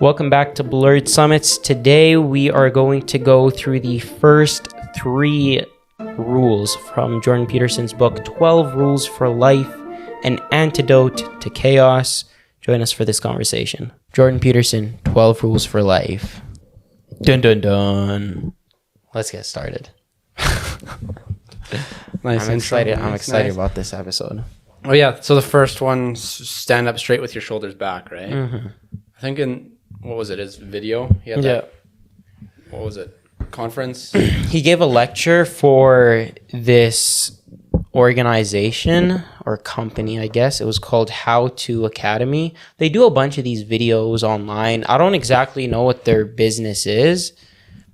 Welcome back to Blurred Summits. Today we are going to go through the first 3 rules from Jordan Peterson's book, 12 Rules for Life, an Antidote to Chaos. Join us for this conversation. Jordan Peterson, 12 Rules for Life. Dun dun dun. Let's get started. Nice. I'm excited about this episode. Oh yeah, so the first one, stand up straight with your shoulders back, right? Mm-hmm. I think in, what was it, his video? He had that, what was it, conference? He gave a lecture for this organization or company, I guess. It was called How To Academy. They do a bunch of these videos online. I don't exactly know what their business is,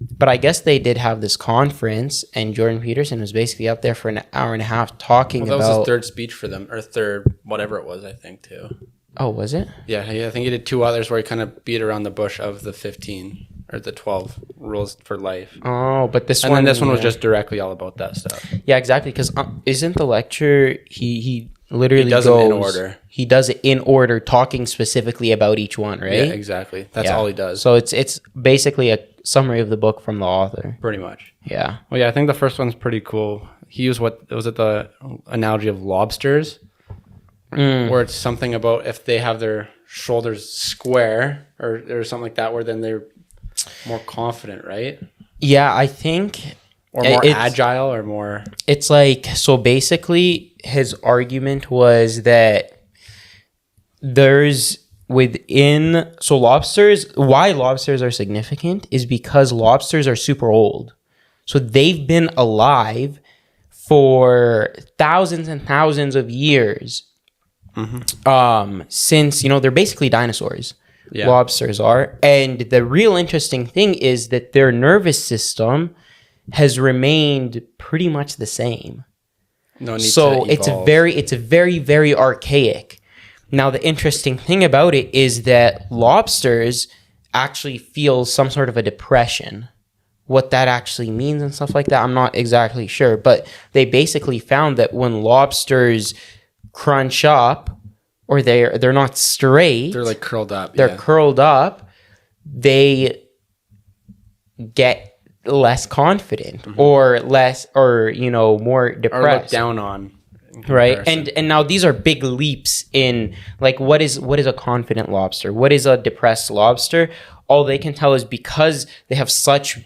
but I guess they did have this conference, and Jordan Peterson was basically up there for an hour and a half talking about... That was his third speech for them, or third, whatever it was, I think, too. Oh, was it? Yeah, I think he did 2 others where he kind of beat around the bush of the 15 or the 12 rules for life. Oh, but this and one... And then this one was just directly all about that stuff. Yeah, exactly, because isn't the lecture... He literally he does it in order. He does it in order, talking specifically about each one, right? Yeah, exactly. That's all he does. So it's basically a summary of the book from the author. Pretty much. Yeah. Well, yeah, I think the first one's pretty cool. He used the analogy of lobsters, where it's something about if they have their shoulders square or something like that, where then they're more confident, right? Yeah, I think... Or more agile or more... It's like, so basically his argument was that there's within... So lobsters, why lobsters are significant is because lobsters are super old. So they've been alive for thousands and thousands of years. Since, they're basically dinosaurs. Yeah. Lobsters are. And the real interesting thing is that their nervous system has remained pretty much the same. No need so to evolve. it's very, very archaic. Now, the interesting thing about it is that lobsters actually feel some sort of a depression. What that actually means and stuff like that, I'm not exactly sure. But they basically found that when lobsters crunch up, or they're not straight, they're like curled up. They're curled up. They get less confident, or less, or more depressed, or looked down on, right? And now these are big leaps in like what is a confident lobster, what is a depressed lobster. All they can tell is because they have such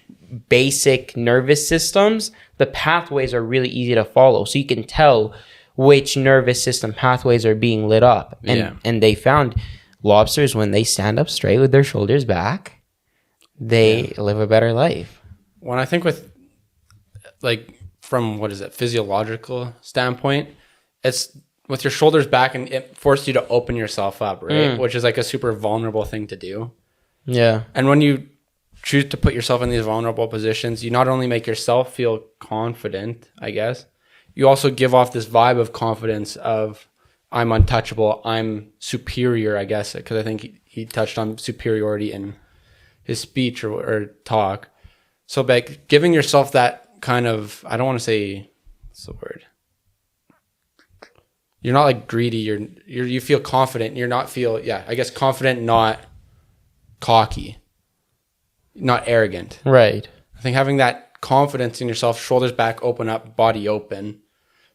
basic nervous systems, the pathways are really easy to follow, so you can tell which nervous system pathways are being lit up. And they found lobsters, when they stand up straight with their shoulders back, they live a better life. When I think with, like, from physiological standpoint, it's with your shoulders back, and it forces you to open yourself up, right? Which is like a super vulnerable thing to do. Yeah. And when you choose to put yourself in these vulnerable positions, you not only make yourself feel confident, I guess, you also give off this vibe of confidence of, I'm untouchable, I'm superior, I guess, because I think he touched on superiority in his speech or talk. So by giving yourself that kind of, I don't want to say, what's the word? You're not like greedy. You feel confident. You're not confident, not cocky, not arrogant. Right. I think having that confidence in yourself, shoulders back, open up, body open,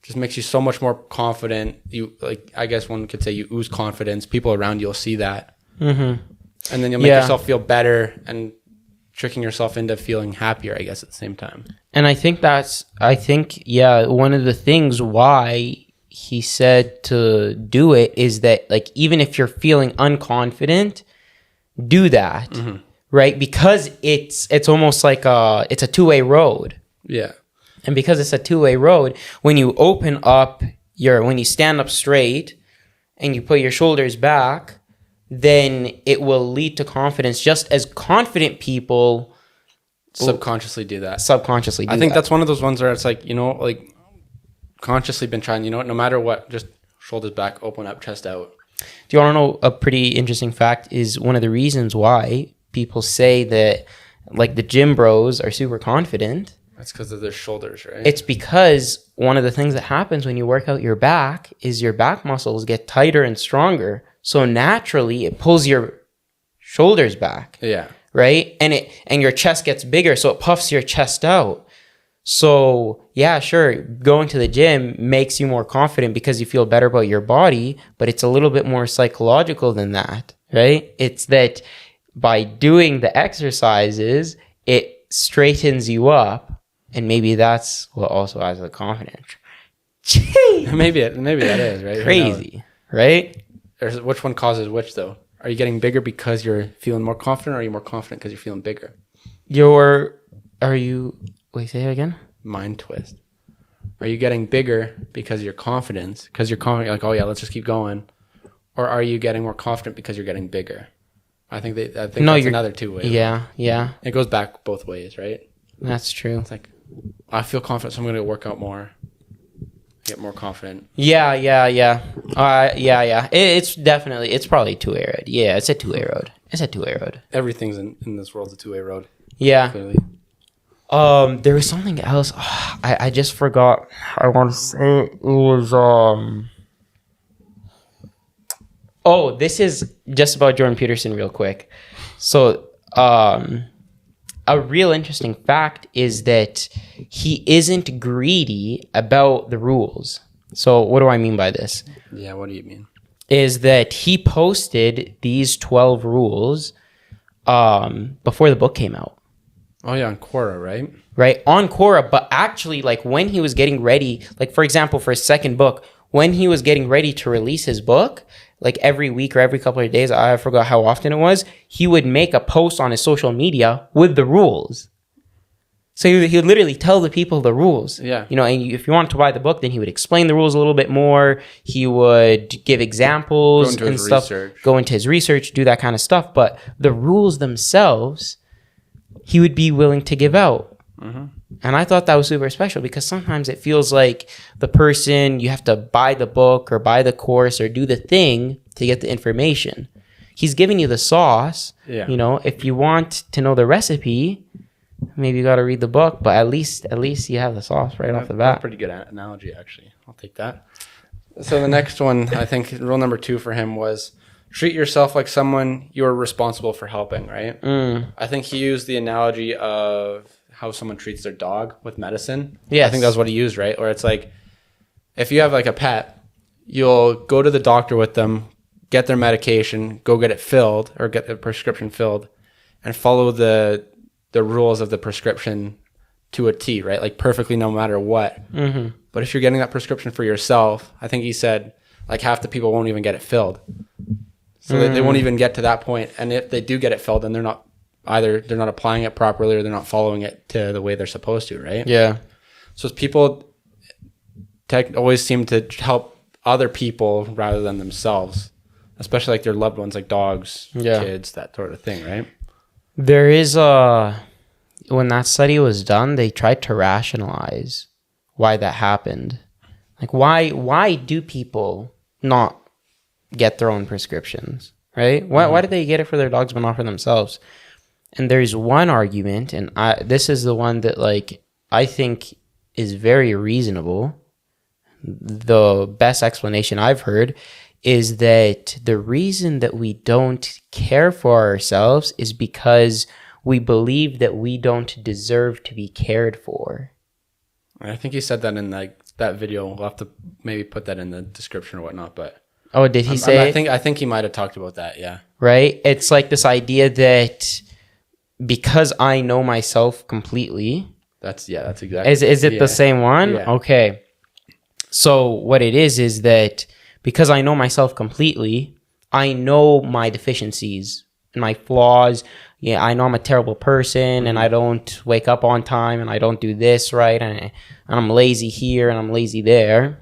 just makes you so much more confident. You I guess one could say you ooze confidence. People around you will see that, and then you'll make yourself feel better and tricking yourself into feeling happier, I guess, at the same time. And I think one of the things why he said to do it is that, like, even if you're feeling unconfident, do that, right? Because it's almost like it's a two-way road. Yeah. And because it's a two-way road, when you open up when you stand up straight and you put your shoulders back, then it will lead to confidence, just as confident people subconsciously do that. I think that's one of those ones where it's like, consciously been trying, no matter what, just shoulders back, open up, chest out. Do you want to know a pretty interesting fact? Is one of the reasons why people say that, like, the gym bros are super confident. That's because of their shoulders, right? It's because one of the things that happens when you work out your back is your back muscles get tighter and stronger. So naturally, it pulls your shoulders back. Yeah. Right? And your chest gets bigger, so it puffs your chest out. So yeah, sure, going to the gym makes you more confident because you feel better about your body, but it's a little bit more psychological than that, right? It's that by doing the exercises, it straightens you up, and maybe that's what also adds the confidence. Gee, Maybe that is, right? crazy, right? Which one causes which, though? Are you getting bigger because you're feeling more confident, or are you more confident because you're feeling bigger? Wait, say it again? Mind twist. Are you getting bigger because of your confidence? Because you're confident, like, oh yeah, let's just keep going. Or are you getting more confident because you're getting bigger? I think that's another two ways. Yeah. It goes back both ways, right? That's true. It's like, I feel confident, so I'm going to work out more. Get more confident. Yeah. It's probably a two-way road. Yeah, it's a two-way road. Everything's in this world's a two-way road. Yeah. Clearly. There was something else. I just forgot. I want to say it was Oh, this is just about Jordan Peterson real quick. So, a real interesting fact is that he isn't greedy about the rules. So what do I mean by this? Yeah, what do you mean? Is that he posted these 12 rules before the book came out. Oh yeah, on Quora, right? Right, on Quora, but actually, like, when he was getting ready, like, for example, for his second book, when he was getting ready to release his book, like every week or every couple of days, I forgot how often it was, he would make a post on his social media with the rules. So he would literally tell the people the rules. Yeah. You know, and if you wanted to buy the book, then he would explain the rules a little bit more. He would give examples and stuff. Go into his research, do that kind of stuff. But the rules themselves, he would be willing to give out. Mm-hmm. And I thought that was super special because sometimes it feels like the person, you have to buy the book or buy the course or do the thing to get the information. He's giving you the sauce. Yeah. You know, if you want to know the recipe, maybe you got to read the book, but at least you have the sauce right off the bat. That's a pretty good analogy, actually. I'll take that. So the next one, I think rule number 2 for him was treat yourself like someone you're responsible for helping, right? I think he used the analogy of how someone treats their dog with medicine. Yes. I think that's what he used, right? Where it's like, if you have like a pet, you'll go to the doctor with them, get their medication, go get it filled or get the prescription filled and follow the rules of the prescription to a T, right? Like perfectly no matter what. Mm-hmm. But if you're getting that prescription for yourself, I think he said like half the people won't even get it filled. So they won't even get to that point. And if they do get it filled, then they're not applying it properly or they're not following it to the way they're supposed to, right? Yeah. So people always seem to help other people rather than themselves, especially like their loved ones, like dogs, kids, that sort of thing, right? There is when that study was done, they tried to rationalize why that happened. Like why do people not get their own prescriptions, right? Why do they get it for their dogs but not for themselves? And there's one argument, and this is the one that like I think is very reasonable. The best explanation I've heard is that the reason that we don't care for ourselves is because we believe that we don't deserve to be cared for. I think he said that in like that video. We'll have to maybe put that in the description or whatnot. But did he say? I think he might have talked about that. Yeah. Right. It's like this idea that because I know myself completely. That's exactly. Is it the same one? Yeah. Okay. So what it is that because I know myself completely, I know my deficiencies and my flaws. Yeah, I know I'm a terrible person and I don't wake up on time and I don't do this right and I'm lazy here and I'm lazy there.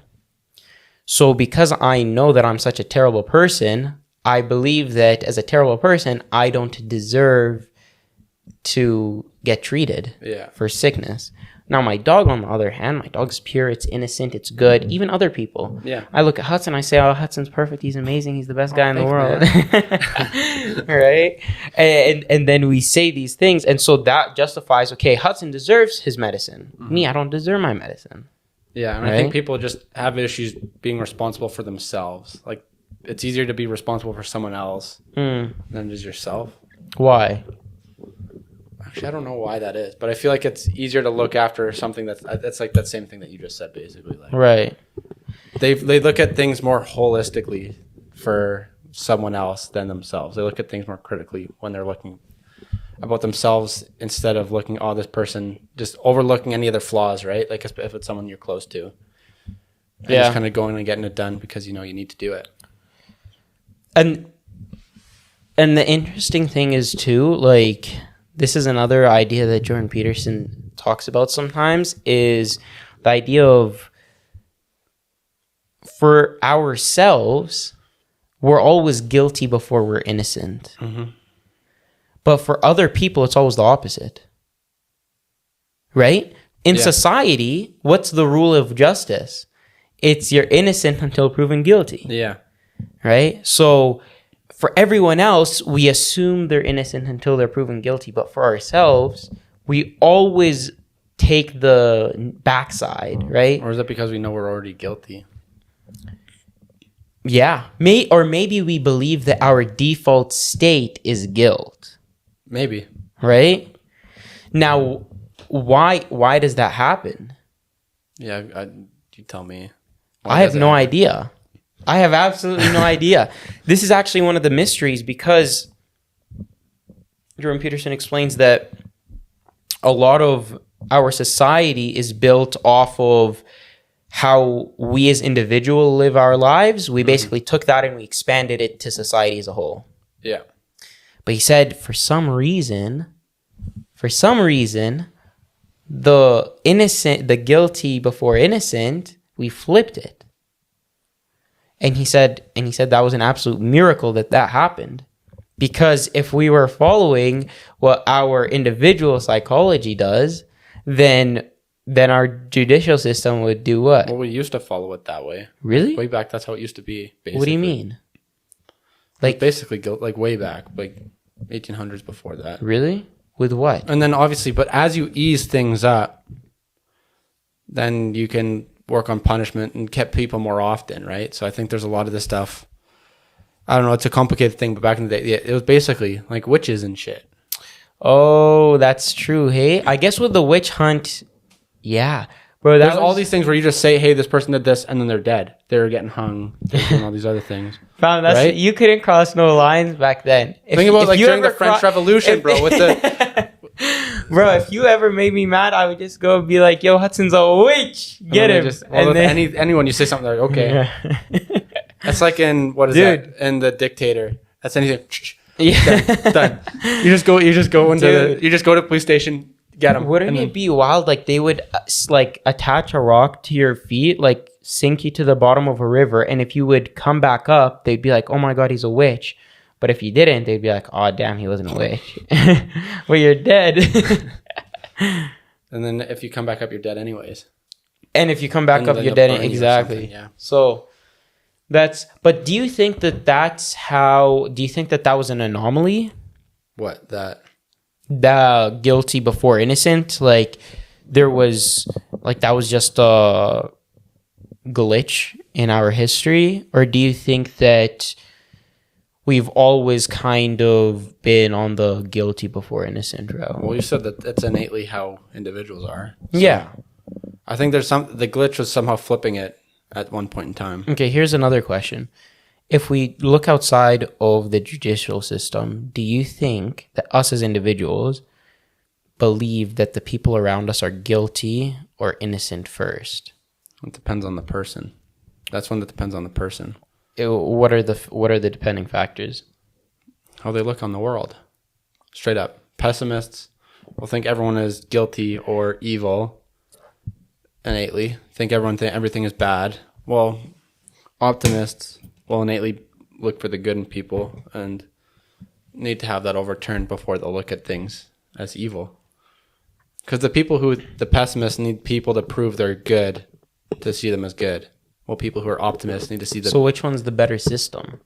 So because I know that I'm such a terrible person, I believe that as a terrible person, I don't deserve to get treated for sickness. Now, my dog, on the other hand, my dog's pure, it's innocent, it's good. Even other people. Yeah. I look at Hudson, I say, oh, Hudson's perfect, he's amazing, he's the best guy in the world. Right? And then we say these things, and so that justifies, okay, Hudson deserves his medicine. Mm-hmm. Me, I don't deserve my medicine. Yeah, and right? I think people just have issues being responsible for themselves. Like, it's easier to be responsible for someone else than it is yourself. Why? Actually, I don't know why that is, but I feel like it's easier to look after something that's like that same thing that you just said, basically. Like, Right. they look at things more holistically for someone else than themselves. They look at things more critically when they're looking about themselves instead of looking, oh, this person, just overlooking any of their flaws, right? Like if it's someone you're close to. And just kind of going and getting it done because you know you need to do it. And the interesting thing is too, like, this is another idea that Jordan Peterson talks about sometimes, is the idea of, for ourselves, we're always guilty before we're innocent. Mm-hmm. But for other people, it's always the opposite. Right? In society, what's the rule of justice? It's you're innocent until proven guilty. Yeah. Right? So for everyone else, we assume they're innocent until they're proven guilty. But for ourselves, we always take the backside, right? Or is it because we know we're already guilty? Yeah. Maybe we believe that our default state is guilt. Maybe. Right? Now, why does that happen? Yeah, you tell me. I have no idea. I have absolutely no idea. This is actually one of the mysteries, because Jordan Peterson explains that a lot of our society is built off of how we as individuals live our lives. We basically took that and we expanded it to society as a whole. Yeah. But he said for some reason, the guilty before innocent, we flipped it. And he said that was an absolute miracle that happened. Because if we were following what our individual psychology does, then our judicial system would do what? Well, we used to follow it that way. Really? Way back, that's how it used to be. Basically. What do you mean? Like basically, like way back, like 1800s before that. Really? With what? And then obviously, but as you ease things up, then you can work on punishment and keep people more often, right? So I think there's a lot of this stuff. I don't know, it's a complicated thing, but back in the day, it was basically like witches and shit. Oh, that's true. Hey, I guess with the witch hunt, yeah. Bro, there's all these things where you just say, hey, this person did this, and then they're dead. They're getting hung. They're doing all these other things. Right? You couldn't cross no lines back then. Think about like during the French Revolution, bro, with the... Bro, if you ever made me mad, I would just go and be like, yo, Hudson's a witch. Get him. And then anyone, you say something like, okay. Yeah. That's like in, what is that? In The Dictator. That's anything. Yeah. Done. You just go into you just go to the police station, get them. Wouldn't it be wild? Like they would like attach a rock to your feet, like sink you to the bottom of a river. And if you would come back up, they'd be like, oh my God, he's a witch. But if you didn't, they'd be like, oh, damn, he wasn't a witch. Well, you're dead. And then if you come back up, you're dead anyways. And if you come back up, you're dead. Exactly. Yeah. So but do you think that that was an anomaly? What? The guilty before innocent? Like that was just a glitch in our history? Or do you think that we've always kind of been on the guilty before innocent route? Well, you said that that's innately how individuals are. So yeah. I think the glitch was somehow flipping it at one point in time. Okay, here's another question. If we look outside of the judicial system, do you think that us as individuals believe that the people around us are guilty or innocent first? It depends on the person. That's when it depends on the person. What are the depending factors? How they look on the world. Straight up. Pessimists will think everyone is guilty or evil innately. Think everything is bad. Well, optimists will innately look for the good in people and need to have that overturned before they'll look at things as evil. Because the pessimists need people to prove they're good to see them as good. Well, people who are optimists need to see them. So which one's the better system?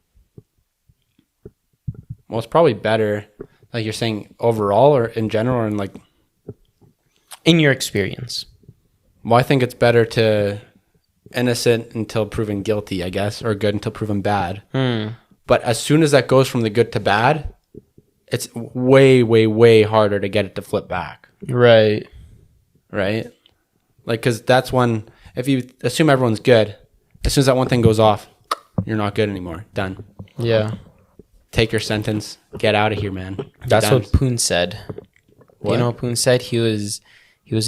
Well, it's probably better, like you're saying, overall or in general, and like in your experience. Well, I think it's better to innocent until proven guilty, I guess, or good until proven bad. But as soon as that goes from the good to bad, it's way, way, way harder to get it to flip back. Right. Right? Like, because that's when, if you assume everyone's good, as soon as that one thing goes off, you're not good anymore. Done. Yeah. Take your sentence. Get out of here, man. That's Done. what Poon said. What? You know what Poon said? He was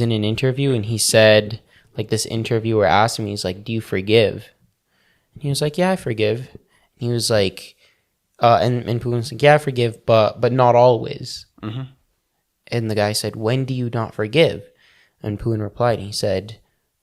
in an interview and he said, like, this interviewer asked him, he's like, do you forgive? And he was like, yeah, I forgive. And he was like, and Poon was like, yeah, I forgive, but not always. Mm-hmm. And the guy said, when do you not forgive? And Poon replied, he said,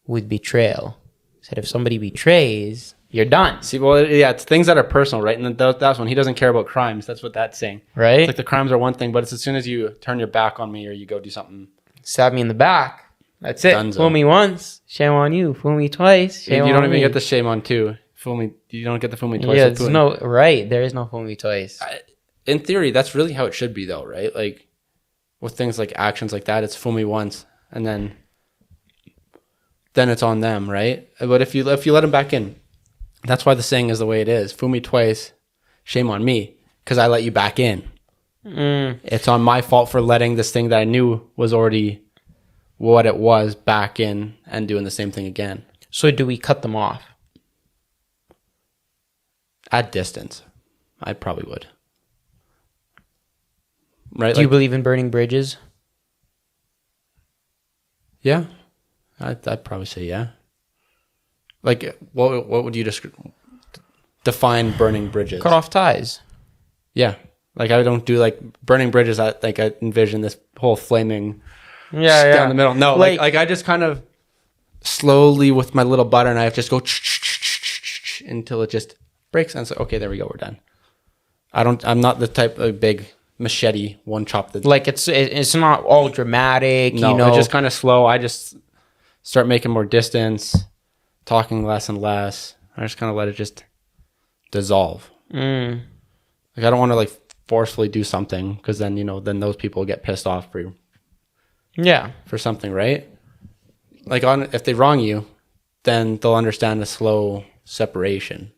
with betrayal. He said, if somebody betrays, you're done. See, well, yeah, it's things that are personal, right? And that's when he doesn't care about crimes. That's what that's saying. Right? It's like the crimes are one thing, but it's as soon as you turn your back on me or you go do something. Stab me in the back. That's it. Dunzo. Fool me once, shame on you. Fool me twice, shame on You don't even me. get the shame on two. Fool me. You don't get the fool me twice. Yeah, with there's Poon. no right. There is no fool me twice. In theory, that's really how it should be, though, right? Like with things like actions like that, it's fool me once, and then it's on them, right? But if you let them back in, that's why the saying is the way it is. Fool me twice, shame on me, because I let you back in. It's on my fault for letting this thing that I knew was already what it was back in and doing the same thing again. So do we cut them off? At distance, I probably would. Right? Do you believe in burning bridges? Yeah, I'd probably say yeah. Like, what would you define burning bridges? Cut off ties. Yeah, like I don't do like burning bridges. I envision this whole flaming down the middle. No, like I just kind of slowly with my little butter knife just go until it just breaks and so okay, there we go, we're done. I'm not the type of big machete one chop the like it's not all dramatic. No, you know, it's just kind of slow. I just start making more distance, talking less and less. I just kind of let it just dissolve. Like I don't want to like forcefully do something because then then those people get pissed off for something, right? Like if they wrong you, then they'll understand a slow separation.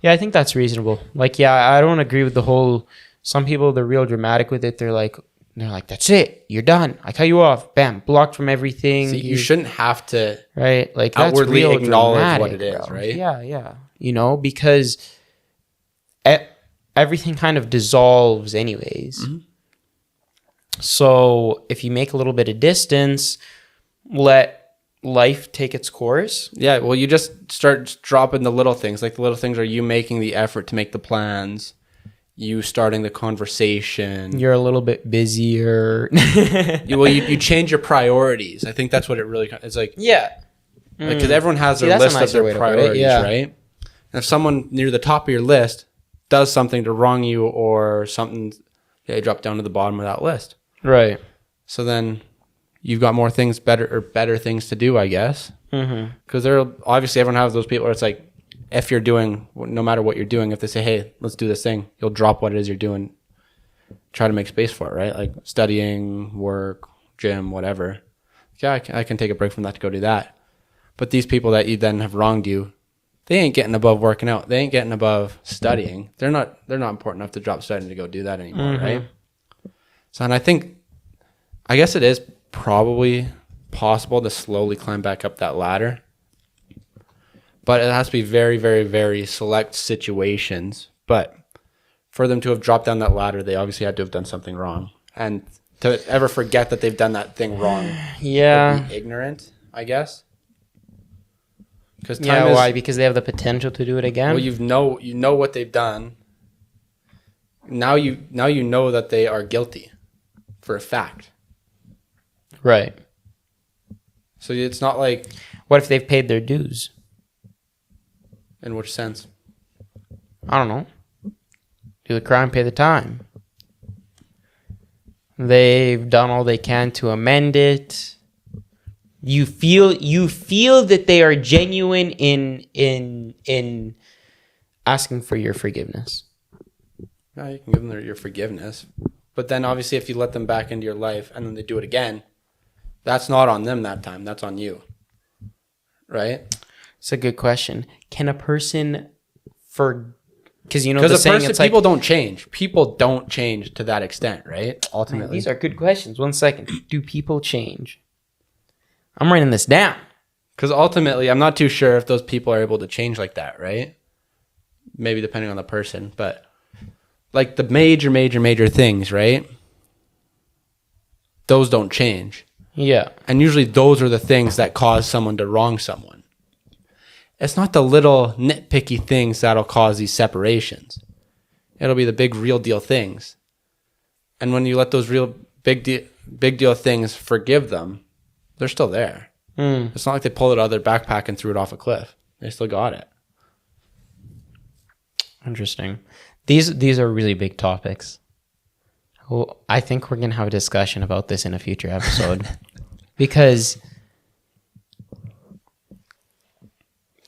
Yeah, I think that's reasonable. Like, yeah, I don't agree with the whole. Some people, they're real dramatic with it. They're like, that's it, you're done. I cut you off, bam, blocked from everything. See, you shouldn't have to, right? Like outwardly that's real acknowledge dramatic, what it is, bro. right? Yeah. Because everything kind of dissolves, anyways. Mm-hmm. So if you make a little bit of distance, let life take its course. Yeah, well, you just start dropping the little things. Like the little things are you making the effort to make the plans, you starting the conversation. You're a little bit busier. you change your priorities. I think that's what it really is like. Yeah. Because everyone has their list of their priorities, right? And if someone near the top of your list does something to wrong you or something, you drop down to the bottom of that list. Right. So then you've got more things, better things to do, I guess. Because obviously everyone has those people where it's like, if you're doing, no matter what you're doing, if they say, hey, let's do this thing, you'll drop what it is you're doing, try to make space for it, right? Like studying, work, gym, whatever. Yeah, I can take a break from that to go do that. But these people that you then have wronged you, they ain't getting above working out. They ain't getting above studying. They're not important enough to drop studying to go do that anymore, right? So, and I guess it is probably possible to slowly climb back up that ladder. But it has to be very, very, very select situations. But for them to have dropped down that ladder, they obviously had to have done something wrong. And to ever forget that they've done that thing wrong, would be ignorant, I guess. Because why? Because they have the potential to do it again. Well, you know what they've done. Now you know that they are guilty, for a fact. Right. So it's not like. What if they've paid their dues? In which sense? I don't know. Do the crime, pay the time. They've done all they can to amend it. You feel that they are genuine in asking for your forgiveness. No, you can give them your forgiveness. But then obviously if you let them back into your life and then they do it again, that's not on them that time. That's on you. Right? It's a good question. Can a person Because the Because saying, it's like, people don't change. People don't change to that extent, right? Ultimately. these are good questions. 1 second. Do people change? I'm writing this down. Because ultimately, I'm not too sure if those people are able to change like that, right? Maybe depending on the person. But like the major things, right? Those don't change. Yeah. And usually those are the things that cause someone to wrong someone. It's not the little nitpicky things that'll cause these separations. It'll be the big real deal things. And when you let those real big deal things forgive them, they're still there. It's not like they pulled it out of their backpack and threw it off a cliff. They still got it. Interesting. These are really big topics. Well, I think we're going to have a discussion about this in a future episode. Because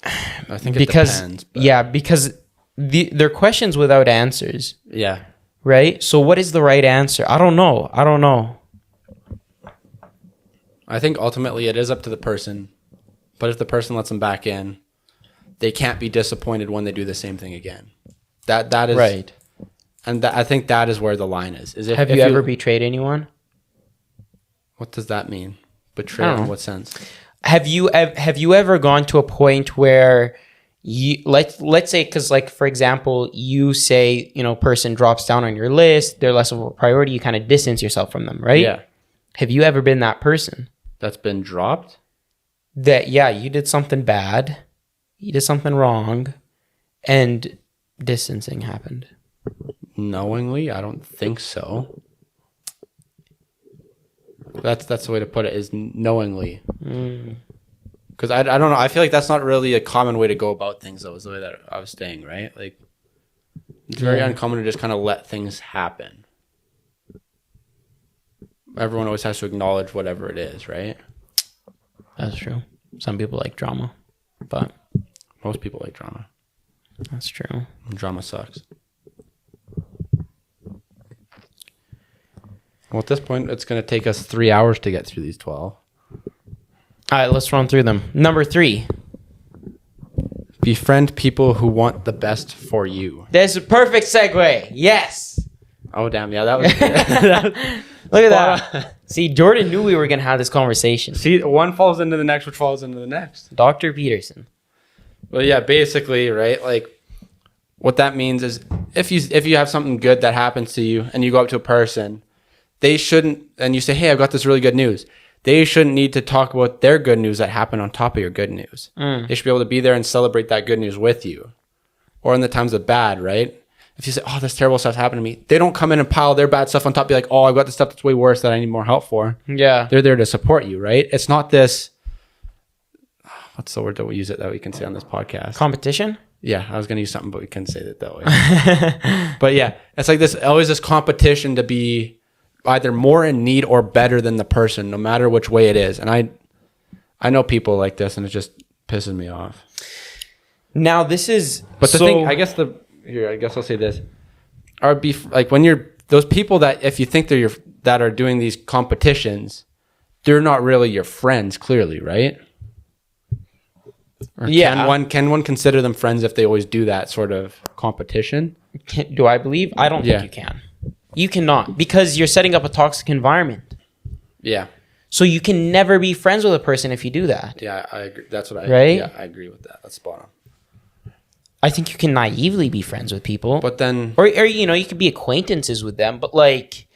I think it depends. But yeah, because they're questions without answers. yeah. Right? So what is the right answer? I don't know. I think ultimately it is up to the person. But if the person lets them back in, they can't be disappointed when they do the same thing again. That is right. And I think that is where the line is. Have you ever betrayed anyone? What does that mean? Betrayal in what sense? Have you ever gone to a point where let's say, because like for example, you say, person drops down on your list, they're less of a priority, you kind of distance yourself from them, right? Yeah. Have you ever been that person? That's been dropped? That, yeah, you did something bad, you did something wrong, and distancing happened. Knowingly? I don't think so. That's the way to put it, is knowingly. Because I don't know. I feel like that's not really a common way to go about things, though, is the way that I was saying, right? Like, it's very uncommon to just kind of let things happen. Everyone always has to acknowledge whatever it is, right? That's true. Some people like drama, but most people like drama. That's true. Drama sucks. Well, at this point, it's going to take us 3 hours to get through these 12. All right, let's run through them. Number 3. Befriend people who want the best for you. That's a perfect segue. Yes. Oh, damn. Yeah, that was good. Look at that. See, Jordan knew we were going to have this conversation. See, one falls into the next, which falls into the next. Dr. Peterson. Well, yeah, basically, right? Like, what that means is if you have something good that happens to you and you go up to a person, they shouldn't, and you say, hey, I've got this really good news. They shouldn't need to talk about their good news that happened on top of your good news. They should be able to be there and celebrate that good news with you. Or in the times of bad, right? If you say, oh, this terrible stuff happened to me, they don't come in and pile their bad stuff on top, be like, oh, I've got this stuff that's way worse that I need more help for. Yeah. They're there to support you, right? It's not this, what's the word that we use it that we can say on this podcast? Competition? Yeah, I was going to use something, but we couldn't say it that way. But yeah, it's like this, always this competition to be either more in need or better than the person, no matter which way it is. And I know people like this, and it just pisses me off. Now this is, but the thing, I guess I'll say this: like when you're those people that if you think they're that are doing these competitions, they're not really your friends, clearly, right? Or yeah. Can one consider them friends if they always do that sort of competition? Do I believe? I don't think you can. You cannot, because you're setting up a toxic environment. Yeah. So you can never be friends with a person if you do that. Yeah, I agree. That's what right? Yeah, I agree with that. That's spot on. I think you can naively be friends with people. But then... Or you could be acquaintances with them, but like...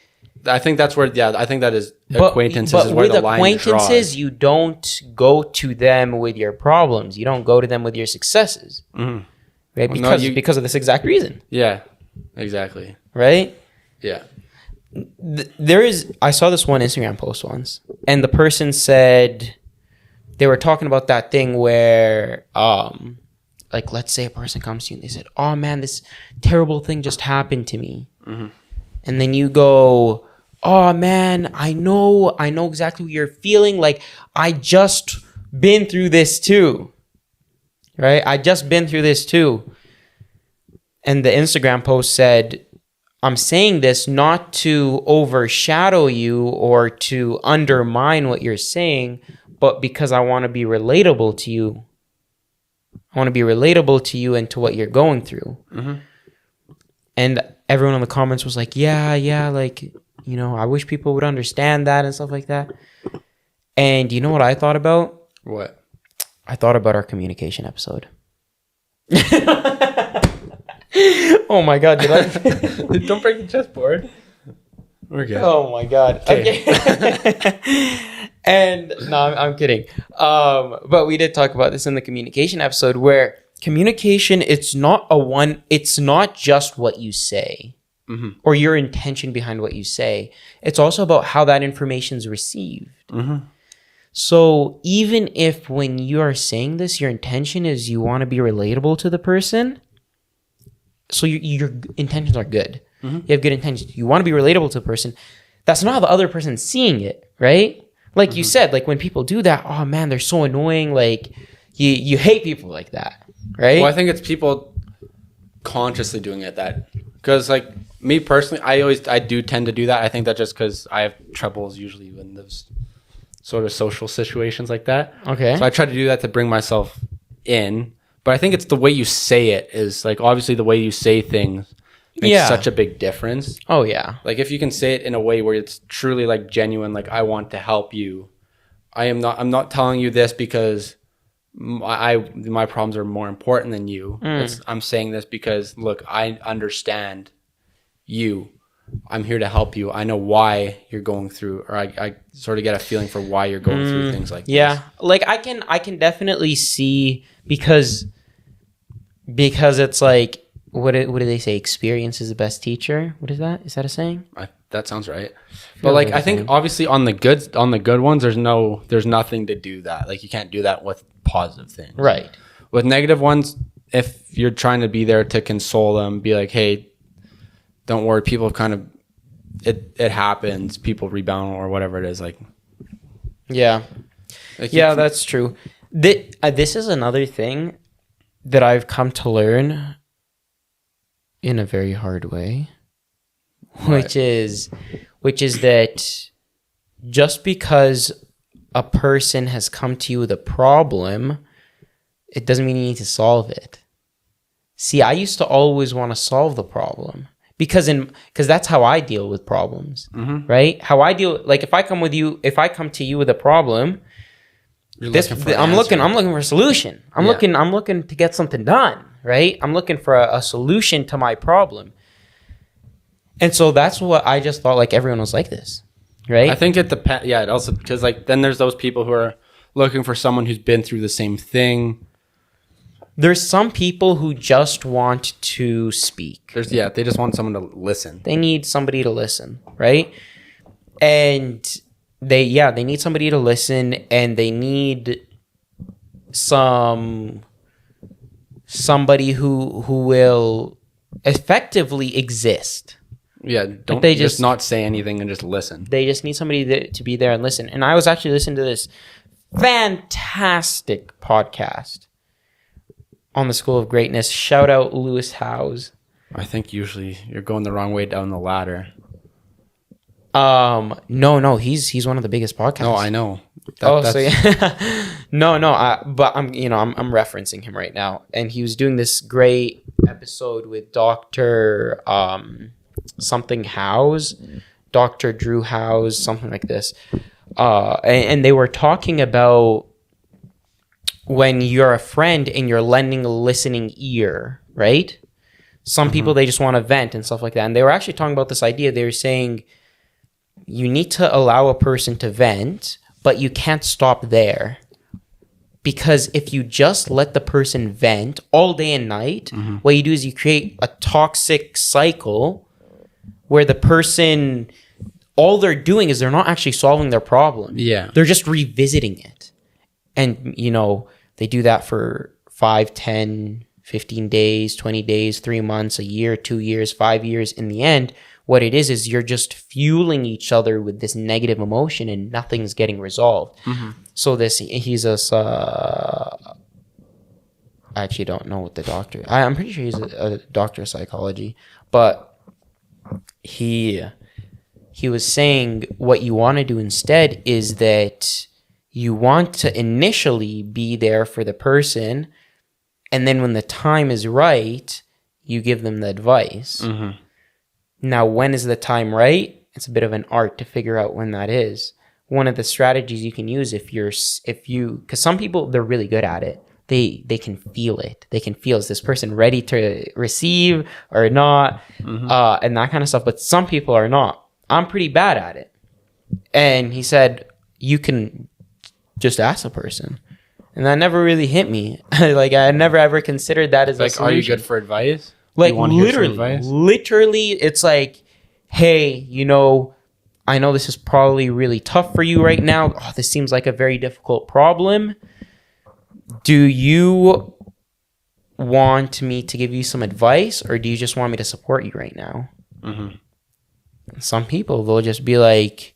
I think that's where, I think that is acquaintances is where the line draws. But with acquaintances, you don't go to them with your problems. You don't go to them with your successes. Mm-hmm. Right? Because of this exact reason. Yeah, exactly. Right? Yeah. I saw this one Instagram post once, and the person said they were talking about that thing where, like, let's say a person comes to you and they said, oh man, this terrible thing just happened to me. Mm-hmm. And then you go, oh man, I know exactly what you're feeling. Like, I just been through this too. Right? I just been through this too. And the Instagram post said, I'm saying this not to overshadow you or to undermine what you're saying, but because I want to be relatable to you. I want to be relatable to you and to what you're going through. Mm-hmm. And everyone in the comments was like, yeah, like, you know, I wish people would understand that and stuff like that. And you know what I thought about? What? I thought about our communication episode. Oh my God, did I? Don't break the chessboard. We're good. Oh my God. Okay. And no, I'm kidding. But we did talk about this in the communication episode, where communication, it's not just what you say or your intention behind what you say. It's also about how that information is received. So even if when you are saying this, your intention is you want to be relatable to the person, so your intentions are good. You have good intentions. You want to be relatable to the person. That's not how the other person's seeing it, right? Like you said, like when people do that, oh man, they're so annoying. Like you hate people like that, right? Well, I think it's people consciously doing it because like me personally, I do tend to do that. I think that just because I have troubles usually when those sort of social situations like that. Okay. So I try to do that to bring myself in. But I think it's the way you say it is like, obviously the way you say things makes such a big difference. Oh yeah. Like if you can say it in a way where it's truly like genuine, like I want to help you. I'm not telling you this because my problems are more important than you. I'm saying this because look, I understand you. I'm here to help you. I know why you're going through, or I sort of get a feeling for why you're going through things like this. Yeah. Like I can definitely see because it's like, what do they say? Experience is the best teacher. What is that? Is that a saying? That sounds right. But like I think obviously on the good ones, there's nothing to do that. Like you can't do that with positive things. Right. With negative ones, if you're trying to be there to console them, be like, hey, don't worry, people kind of it happens, people rebound or whatever it is, like. Yeah. Like That's true. This is another thing that I've come to learn in a very hard way, which is that just because a person has come to you with a problem, it doesn't mean you need to solve it. See, I used to always want to solve the problem because that's how I deal with problems, right? How I deal, like if I come to you with a problem, I'm looking for a solution. I'm looking to get something done, right? I'm looking for a solution to my problem. And so that's what I just thought, like everyone was like this, right? I think it depends. Yeah, it also, because like then there's those people who are looking for someone who's been through the same thing. There's some people who just want to speak. They just want someone to listen. They need somebody to listen, right? And they need somebody to listen, and they need somebody who will effectively exist. Yeah, don't they just not say anything and just listen. They just need somebody to be there and listen. And I was actually listening to this fantastic podcast on the School of Greatness. Shout out Lewis Howes. I think usually you're going the wrong way down the ladder. No, he's one of the biggest podcasts. No, I know. So yeah. No, but I'm referencing him right now, and he was doing this great episode with Dr. Something Howes, Dr. Drew Howes, something like this. And they were talking about when you're a friend and you're lending a listening ear, right? Some people, they just want to vent and stuff like that. And they were actually talking about this idea. They were saying you need to allow a person to vent, but you can't stop there. Because if you just let the person vent all day and night, what you do is you create a toxic cycle where the person, all they're doing is they're not actually solving their problem. Yeah. They're just revisiting it. And, they do that for 5, 10, 15 days, 20 days, 3 months, a year, 2 years, 5 years. In the end, what it is you're just fueling each other with this negative emotion and nothing's getting resolved. So I actually don't know what the doctor, I'm pretty sure he's a doctor of psychology, but he was saying what you want to do instead is that you want to initially be there for the person, and then when the time is right, you give them the advice. Mm-hmm. Now, when is the time right? It's a bit of an art to figure out when that is. One of the strategies you can use because some people, they're really good at it. They can feel it. They can feel, is this person ready to receive or not? And that kind of stuff. But some people are not. I'm pretty bad at it. And he said, you can just ask a person. And that never really hit me. Like, I never ever considered that as Like, a solution. are you good for advice? Like, You wanna hear some advice? literally, it's like, hey, I know this is probably really tough for you right now. Oh, this seems like a very difficult problem. Do you want me to give you some advice, or do you just want me to support you right now? Some people, they'll just be like,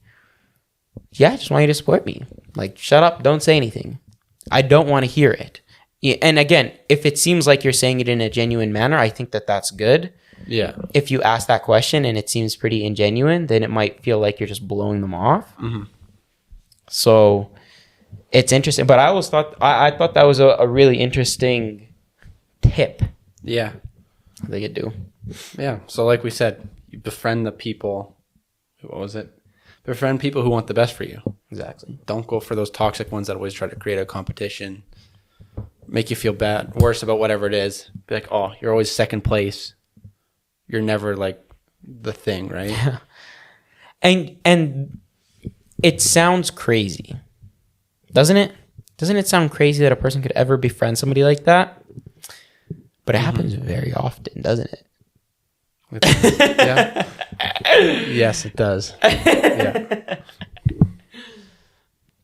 yeah, I just want you to support me. Like, shut up, don't say anything. I don't want to hear it. Yeah, and again, if it seems like you're saying it in a genuine manner, I think that that's good. Yeah. If you ask that question and it seems pretty ingenuine, then it might feel like you're just blowing them off. So it's interesting. But I always thought, I thought that was a really interesting tip Yeah. they could do. Yeah. So like we said, you befriend the people. What was it? Befriend people who want the best for you. Exactly. Don't go for those toxic ones that always try to create a competition, make you feel worse about whatever it is. Be like, oh, you're always second place. You're never like the thing, right? Yeah. And it sounds crazy, doesn't it? Doesn't it sound crazy that a person could ever befriend somebody like that? But it happens very often, doesn't it? Yeah. Yes, it does. Yeah.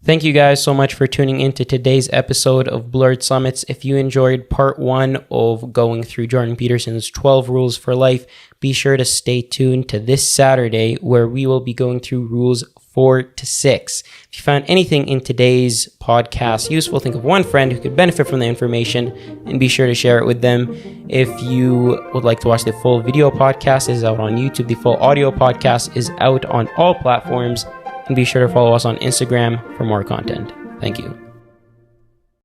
Thank you guys so much for tuning into today's episode of Blurred Summits. If you enjoyed part 1 of going through Jordan Peterson's 12 rules for life, be sure to stay tuned to this Saturday where we will be going through rules 4 to 6. If you found anything in today's podcast useful, think of one friend who could benefit from the information and be sure to share it with them. If you would like to watch the full video podcast, it is out on YouTube. The full audio podcast is out on all platforms. And be sure to follow us on Instagram for more content. Thank you.